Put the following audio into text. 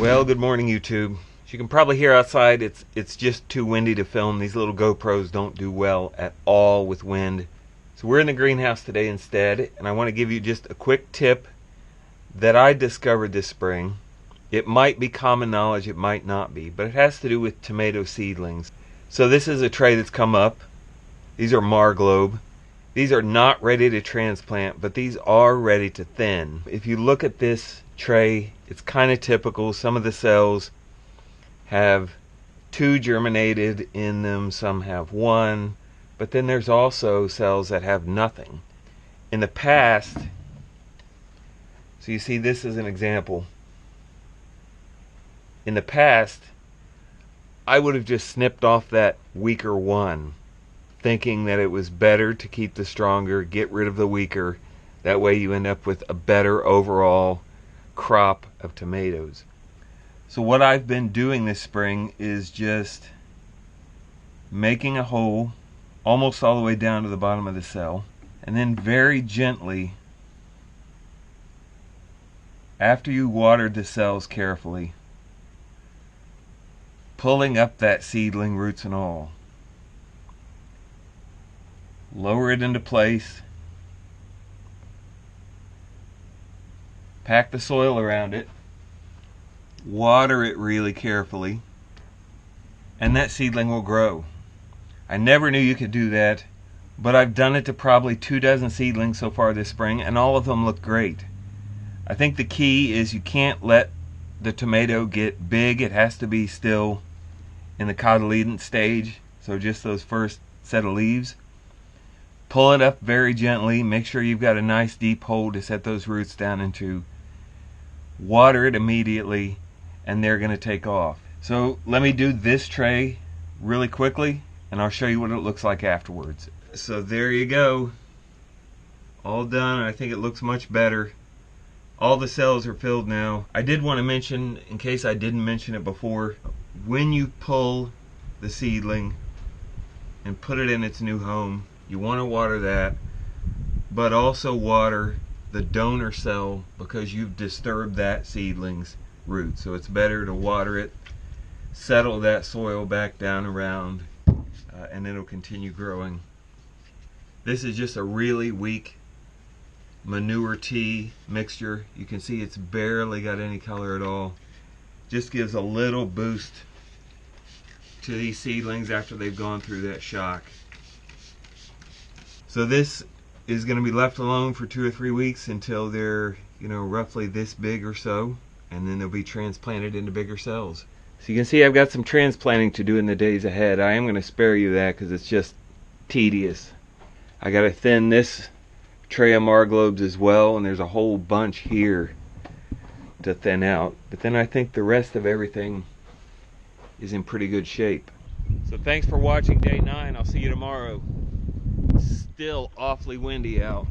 Well, good morning, YouTube. As you can probably hear outside, it's just too windy to film. These little GoPros don't do well at all with wind. So we're in the greenhouse today instead, and I want to give you just a quick tip that I discovered this spring. It might be common knowledge, it might not be, but it has to do with tomato seedlings. So this is a tray that's come up. These are Marglobe. These are not ready to transplant, but these are ready to thin. If you look at this tray, it's kind of typical. Some of the cells have 2 germinated in them, some have 1, but then there's also cells that have nothing. In the past, so you see this is an example. In the past, I would have just snipped off that weaker one, thinking that it was better to keep the stronger, get rid of the weaker. That way you end up with a better overall crop of tomatoes. So what I've been doing this spring is just making a hole almost all the way down to the bottom of the cell, and then very gently, after you watered the cells carefully, pulling up that seedling, roots and all. Lower it into place. Pack the soil around it. Water it really carefully. And that seedling will grow. I never knew you could do that, but I've done it to probably 24 seedlings so far this spring, and all of them look great. I think the key is you can't let the tomato get big. It has to be still in the cotyledon stage, so just those first set of leaves. Pull it up very gently. Make sure you've got a nice deep hole to set those roots down into. Water it immediately, and they're going to take off. So let me do this tray really quickly, and I'll show you what it looks like afterwards. So there you go. All done. I think it looks much better. All the cells are filled now. I did want to mention, in case I didn't mention it before, when you pull the seedling and put it in its new home, you want to water that, but also water the donor cell, because you've disturbed that seedling's root. So it's better to water it, settle that soil back down around, and it'll continue growing. This is just a really weak manure tea mixture. You can see it's barely got any color at all. Just gives a little boost to these seedlings after they've gone through that shock. So this is going to be left alone for 2 or 3 weeks until they're, roughly this big or so, and then they'll be transplanted into bigger cells. So you can see I've got some transplanting to do in the days ahead. I am going to spare you that because it's just tedious. I got to thin this tray of Marglobes as well, and there's a whole bunch here to thin out. But then I think the rest of everything is in pretty good shape. So thanks for watching day 9. I'll see you tomorrow. Still awfully windy out.